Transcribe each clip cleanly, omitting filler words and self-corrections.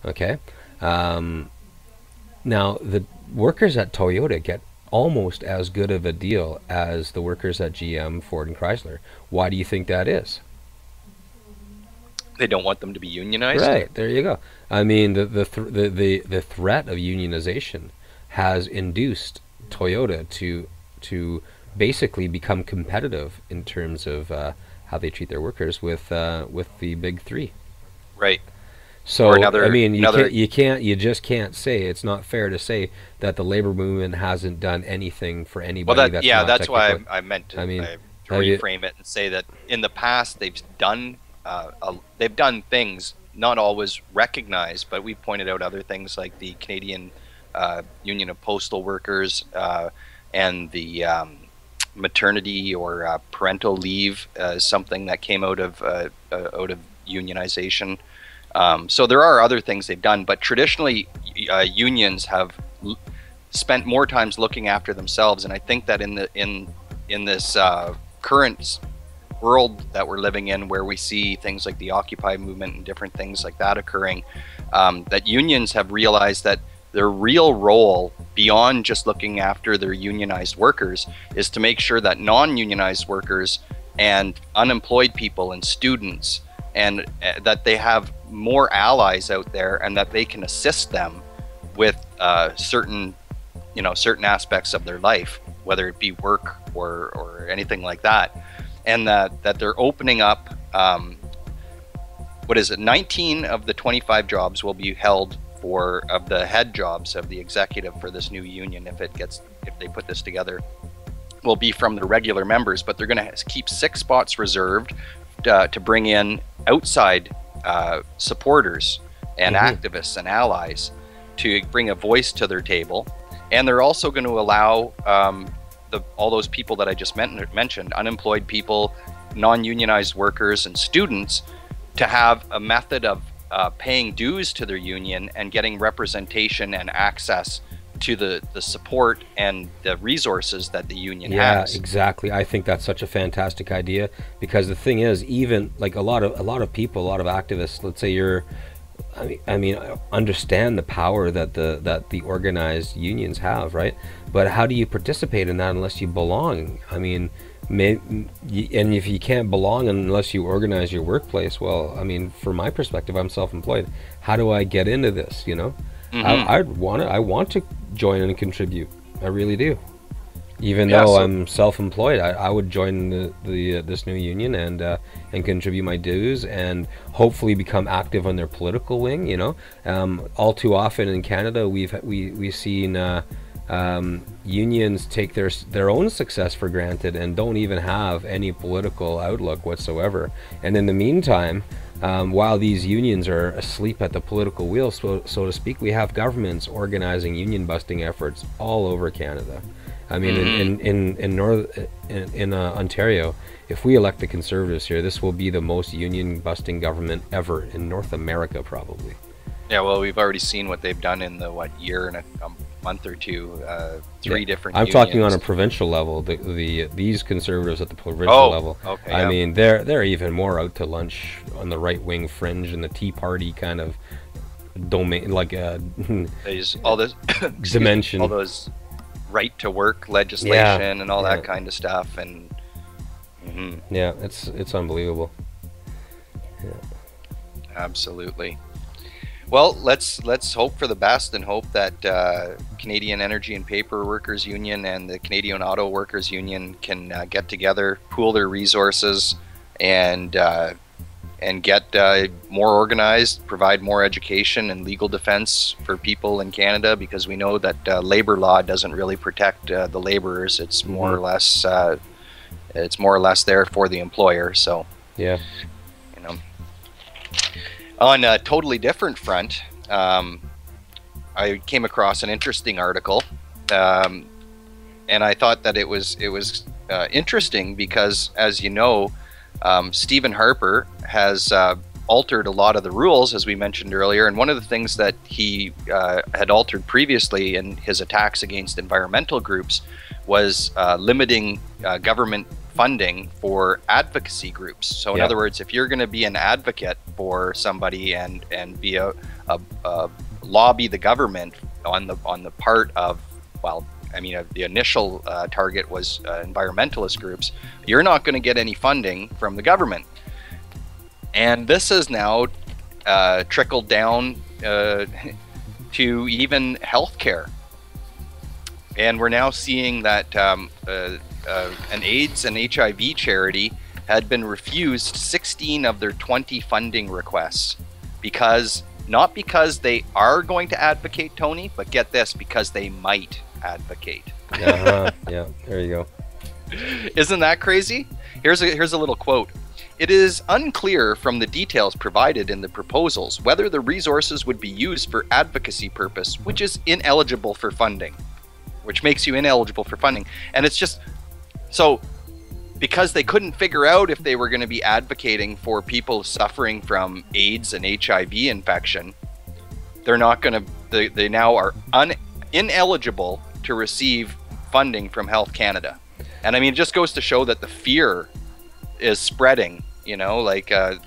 Okay. Um, Now, the workers at Toyota get almost as good of a deal as the workers at GM, Ford, and Chrysler. Why do you think that is? They don't want them to be unionized. Right, there you go. I mean, the threat of unionization has induced Toyota to basically become competitive in terms of how they treat their workers with the big three. Right. Or So I another mean, another you just can't say, it's not fair to say that the labor movement hasn't done anything for Well, anybody that that's yeah, not that's why technically. I meant I mean, to have you, reframe it and say that in the past they've done things not always recognized, but we've pointed out other things like the Canadian Union of Postal Workers and the maternity or parental leave, something that came out of unionization. So there are other things they've done, but traditionally unions have spent more times looking after themselves, and I think that in this current world that we're living in, where we see things like the Occupy movement and different things like that occurring, that unions have realized that their real role, beyond just looking after their unionized workers, is to make sure that non-unionized workers and unemployed people and students, and that they have more allies out there, and that they can assist them with certain aspects of their life, whether it be work or anything like that, and that they're opening up. What is it? 19 of the 25 jobs will be held of the head jobs of the executive for this new union, if they put this together, will be from the regular members, but they're going to keep 6 spots reserved to bring in outside supporters and activists and allies to bring a voice to their table. And they're also going to allow all those people that I just mentioned, unemployed people, non-unionized workers, and students, to have a method of paying dues to their union and getting representation and access to the support and the resources that the union has. Yeah, exactly. I think that's such a fantastic idea, because the thing is, even like a lot of people, a lot of activists, let's say I understand the power that the organized unions have, right? But how do you participate in that unless you belong? I mean, and if you can't belong unless you organize your workplace, well, I mean, from my perspective, I'm self-employed. How do I get into this? You know, I want to join and contribute. I really do. Even Yeah, though so I'm self-employed, I would join this new union and contribute my dues and hopefully become active on their political wing. You know, all too often in Canada, we've seen unions take their own success for granted and don't even have any political outlook whatsoever. And in the meantime, while these unions are asleep at the political wheel, so to speak, we have governments organizing union busting efforts all over Canada. I mean, in Ontario, if we elect the Conservatives here, this will be the most union busting government ever in North America, probably. yeah, well, we've already seen what they've done in the year and a month or two. Three different I'm unions. talking on a provincial level. These Conservatives at the provincial level. Okay, I yeah. mean, they're even more out to lunch on the right wing fringe and the Tea Party kind of domain, like All this dimension. all those right to work legislation and all that kind of stuff, and Yeah, it's unbelievable. Yeah. absolutely. Well, let's hope for the best and hope that Canadian Energy and Paper Workers Union and the Canadian Auto Workers Union can get together, pool their resources, and get more organized, provide more education and legal defense for people in Canada, because we know that labor law doesn't really protect the laborers. It's more or less there for the employer. So Yeah. you know. On a totally different front, I came across an interesting article, and I thought that it was interesting because, as you know, Stephen Harper has altered a lot of the rules, as we mentioned earlier. And one of the things that he had altered previously in his attacks against environmental groups was limiting government funding for advocacy groups. So in other words, if you're going to be an advocate for somebody and be a lobby the government on the part of, well, I mean, the initial target was environmentalist groups. You're not going to get any funding from the government, and this has now trickled down to even healthcare. And we're now seeing that an AIDS and HIV charity had been refused 16 of their 20 funding requests not because they are going to advocate, Tony, but get this, because they might advocate. Yeah, there you go. Isn't that crazy? Here's a little quote. It is unclear from the details provided in the proposals whether the resources would be used for advocacy purpose, which is ineligible for funding. Which makes you ineligible for funding. And it's just, so because they couldn't figure out if they were going to be advocating for people suffering from AIDS and HIV infection, they're not going to, they now are ineligible to receive funding from Health Canada. And I mean, it just goes to show that the fear is spreading, you know, like, I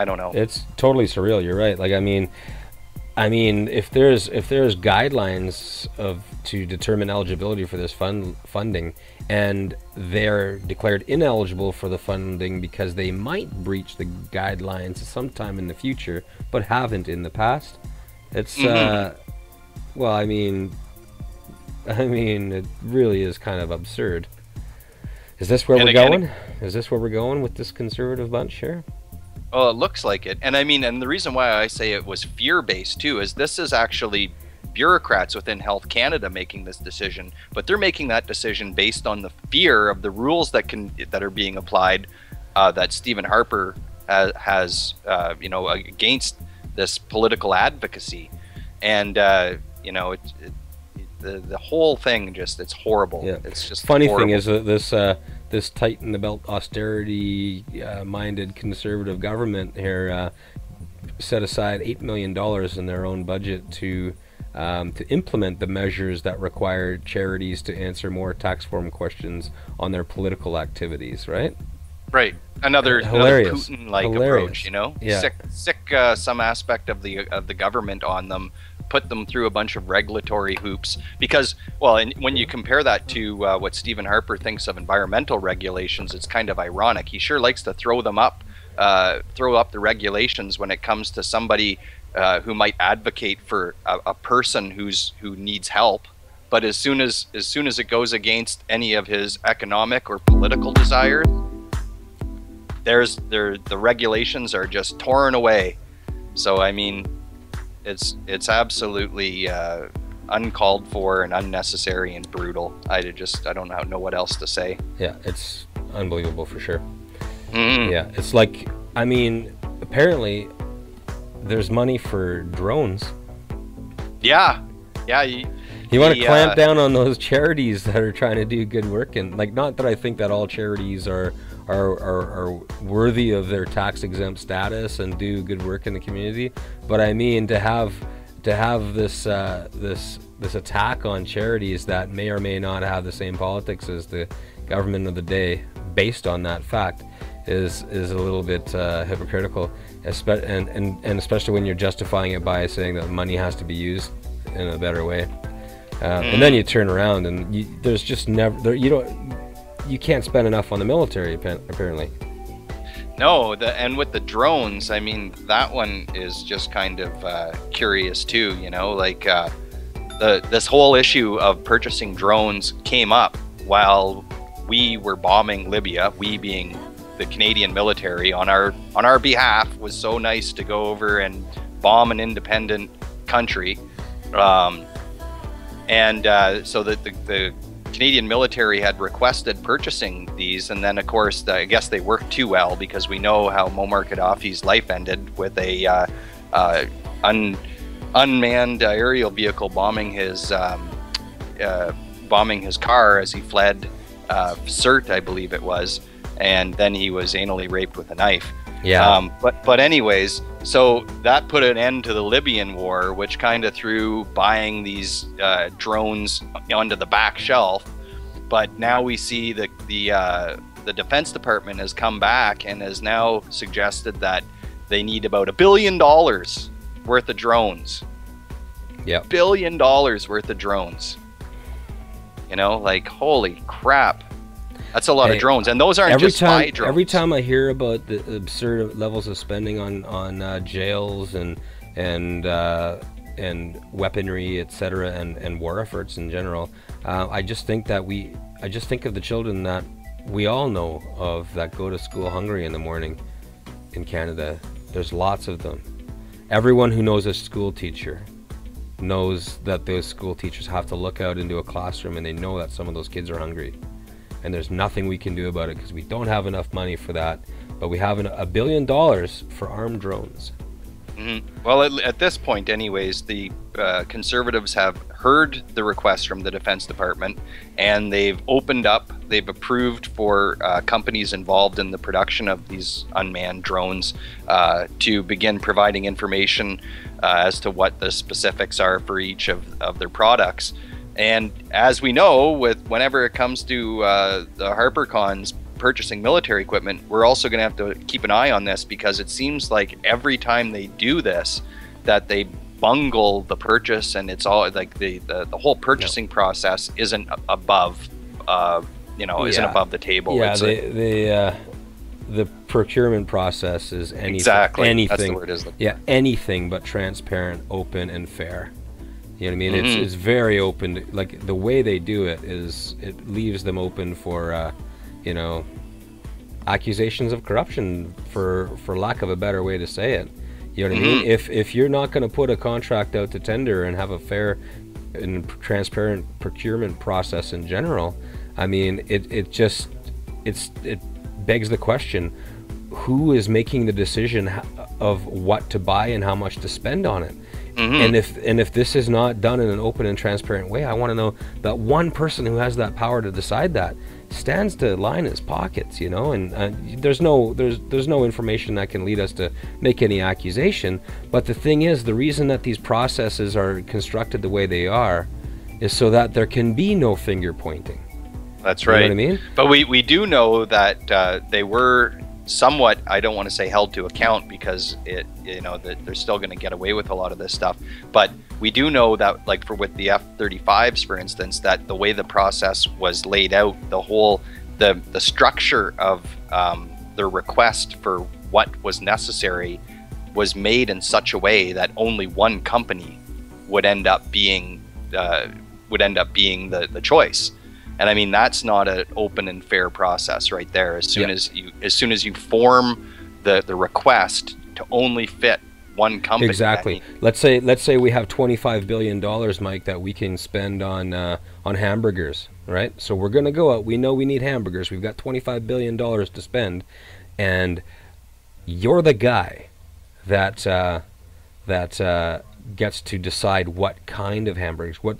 don't know. It's totally surreal. You're right. Like, I mean, if there's guidelines to determine eligibility for this funding, and they're declared ineligible for the funding because they might breach the guidelines sometime in the future, but haven't in the past, it's well, I mean, it really is kind of absurd. Is this where we're going? Is this where we're going with this conservative bunch here? Oh, it looks like it. And I mean, and the reason why I say it was fear-based too is this is actually bureaucrats within Health Canada making this decision, but they're making that decision based on the fear of the rules that are being applied, that Stephen Harper has you know, against this political advocacy. And you know, the whole thing just, it's horrible. Yeah. It's just funny horrible. thing is that this tighten the belt austerity minded conservative government here set aside $8 million in their own budget to implement the measures that require charities to answer more tax form questions on their political activities, right? Right. Another Putin-like approach, you know? Yeah. Sick some aspect of the government on them, put them through a bunch of regulatory hoops, because, well, and when you compare that to what Stephen Harper thinks of environmental regulations, it's kind of ironic. He sure likes to throw up the regulations when it comes to somebody who might advocate for a person who needs help, but as soon as it goes against any of his economic or political desires, the regulations are just torn away. So I mean, it's absolutely uncalled for and unnecessary and brutal. I don't know what else to say. Yeah, it's unbelievable for sure. Yeah, it's like, I mean, apparently there's money for drones. Yeah. You want to clamp down on those charities that are trying to do good work, and like, not that I think that all charities are worthy of their tax exempt status and do good work in the community, but I mean, to have this attack on charities that may or may not have the same politics as the government of the day based on that fact is a little bit hypocritical, and especially when you're justifying it by saying that money has to be used in a better way, and then you turn around and there's just never you can't spend enough on the military apparently. No, and with the drones, I mean, that one is just kind of curious too, you know, like this whole issue of purchasing drones came up while we were bombing Libya, we being the Canadian military on our behalf. Was so nice to go over and bomb an independent country, so that the Canadian military had requested purchasing these, and then of course I guess they worked too well, because we know how Muammar Gaddafi's life ended with a unmanned aerial vehicle bombing his car as he fled Sirte, I believe it was, and then he was anally raped with a knife. Yeah. But anyways, so that put an end to the Libyan war, which kind of threw buying these drones onto the back shelf. But now we see the Defense Department has come back and has now suggested that they need about $1 billion worth of drones. Yeah. $1 billion worth of drones. You know, like, holy crap. That's a lot of drones, and those aren't just spy drones. Every time I hear about the absurd levels of spending on jails and weaponry, etc., and war efforts in general, I just think of the children that we all know of that go to school hungry in the morning in Canada. There's lots of them. Everyone who knows a school teacher knows that those school teachers have to look out into a classroom and they know that some of those kids are hungry. And there's nothing we can do about it because we don't have enough money for that. But we have $1 billion for armed drones. Mm-hmm. Well, at this point, anyways, the Conservatives have heard the request from the Defense Department, and they've approved for companies involved in the production of these unmanned drones to begin providing information as to what the specifics are for each of their products. And as we know, whenever it comes to the Harper cons purchasing military equipment, we're also going to have to keep an eye on this, because it seems like every time they do this, that they bungle the purchase, and it's all like the whole purchasing process isn't above, isn't above the table. Yeah, the procurement process is anything. That's the word, isn't it? Yeah, anything but transparent, open, and fair. You know what I mean? Mm-hmm. It's very open. Like, the way they do it leaves them open for, accusations of corruption, for lack of a better way to say it. You know what I mean? If you're not going to put a contract out to tender and have a fair and transparent procurement process in general, I mean, it begs the question: who is making the decision of what to buy and how much to spend on it? And if this is not done in an open and transparent way, I want to know that one person who has that power to decide that stands to line his pockets, and there's no information that can lead us to make any accusation. But the thing is, the reason that these processes are constructed the way they are is so that there can be no finger pointing. That's right. You know what I mean? But we do know that they were somewhat, I don't want to say held to account, because that they're still going to get away with a lot of this stuff. But we do know that, like, with the F-35s, for instance, that the way the process was laid out, the structure of the request for what was necessary was made in such a way that only one company would end up being the choice. And I mean, that's not an open and fair process right there. As soon as you form the request to only fit one company. Exactly. Let's say we have $25 billion, Mike, that we can spend on hamburgers, right? So we're going to go out. We know we need hamburgers. We've got $25 billion to spend, and you're the guy that gets to decide what kind of hamburgers, what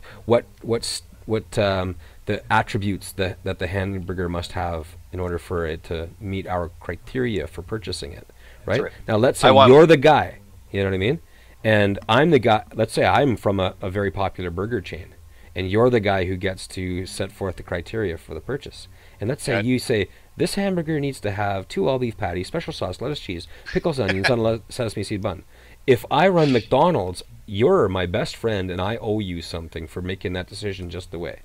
the attributes that the hamburger must have in order for it to meet our criteria for purchasing it, right? Now, let's say you're the guy, you know what I mean? And I'm the guy, let's say I'm from a very popular burger chain, and you're the guy who gets to set forth the criteria for the purchase. And let's say you say, this hamburger needs to have 2 all-beef patties, special sauce, lettuce, cheese, pickles, onions, on a sesame seed bun. If I run McDonald's, you're my best friend, and I owe you something for making that decision just the way.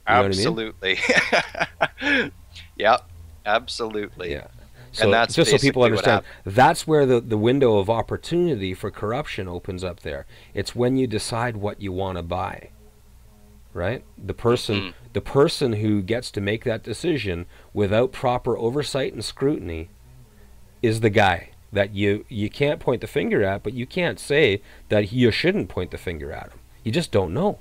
You know absolutely. What I mean? Yeah, absolutely. Yeah. So, and that's just so people understand, that's where the window of opportunity for corruption opens up there. It's when you decide what you want to buy, right? The person who gets to make that decision without proper oversight and scrutiny is the guy that you can't point the finger at, but you can't say that you shouldn't point the finger at him. You just don't know.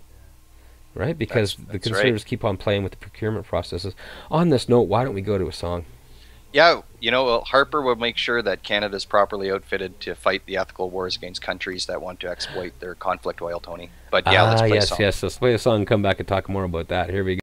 Right? Because the Conservatives keep on playing with the procurement processes. On this note, why don't we go to a song? Yeah, Harper will make sure that Canada's properly outfitted to fight the ethical wars against countries that want to exploit their conflict oil, Tony. But yeah, let's play a song. Yes, let's play a song and come back and talk more about that. Here we go.